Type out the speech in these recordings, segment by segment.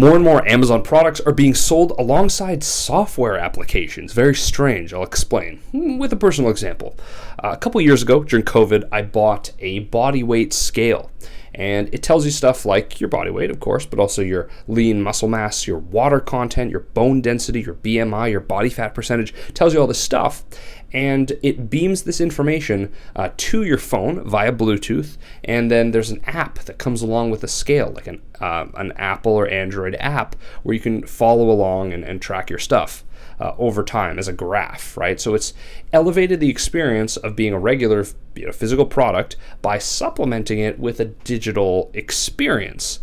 More and more Amazon products are being sold alongside software applications. Very strange. I'll explain with a personal example. A couple years ago during COVID, I bought a body weight scale. And it tells you stuff like your body weight, of course, but also your lean muscle mass, your water content, your bone density, your BMI, your body fat percentage. It tells you all this stuff. And it beams this information to your phone via Bluetooth. And then there's an app that comes along with the scale, like an Apple or Android app, where you can follow along and track your stuff over time as a graph, right? So it's elevated the experience of being a regular physical product by supplementing it with a digital experience.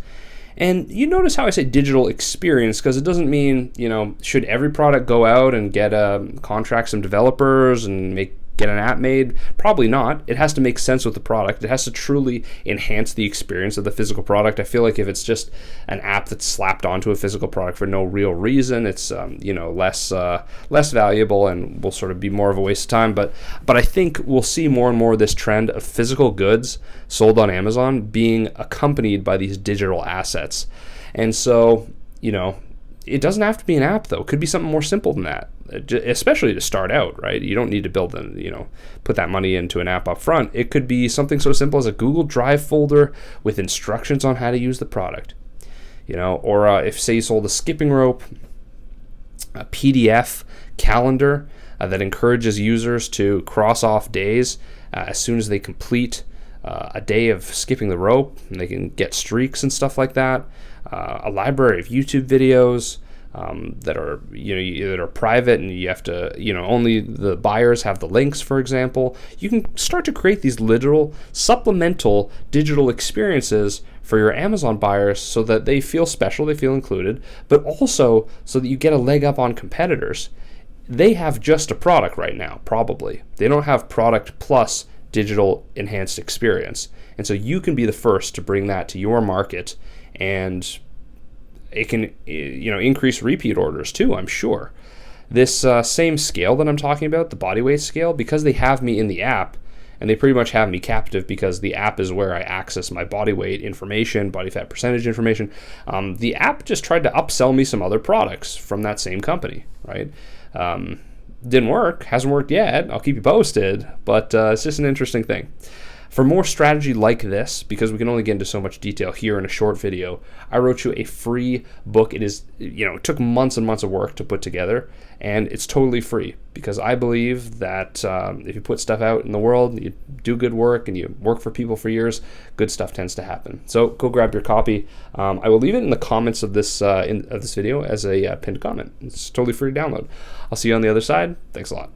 And you notice how I say digital experience, because it doesn't mean, should every product go out and get contract some developers and get an app made? Probably not. It has to make sense with the product. It has to truly enhance the experience of the physical product. I feel like if it's just an app that's slapped onto a physical product for no real reason, it's less valuable and will sort of be more of a waste of time. But I think we'll see more and more of this trend of physical goods sold on Amazon being accompanied by these digital assets. And so, it doesn't have to be an app, though. It could be something more simple than that, especially to start out, right? You don't need to build put that money into an app up front. It could be something so simple as a Google Drive folder with instructions on how to use the product, or if, say, you sold a skipping rope, a PDF calendar that encourages users to cross off days as soon as they complete a day of skipping the rope, and they can get streaks and stuff like that. A library of YouTube videos that are private, and you have to only the buyers have the links, for example. You can start to create these literal supplemental digital experiences for your Amazon buyers so that they feel special, they feel included, but also so that you get a leg up on competitors. They have just a product right now, probably. They don't have product plus digital enhanced experience. And so you can be the first to bring that to your market, and it can increase repeat orders too, I'm sure. This same scale that I'm talking about, the body weight scale, because they have me in the app, and they pretty much have me captive because the app is where I access my body weight information, body fat percentage information. The app just tried to upsell me some other products from that same company, right? Didn't work, hasn't worked yet. I'll keep you posted, but it's just an interesting thing. For more strategy like this, because we can only get into so much detail here in a short video, I wrote you a free book. It is, it took months and months of work to put together, and it's totally free because I believe that if you put stuff out in the world, you do good work and you work for people for years, good stuff tends to happen. So go grab your copy. I will leave it in the comments of this video as a pinned comment. It's totally free to download. I'll see you on the other side. Thanks a lot.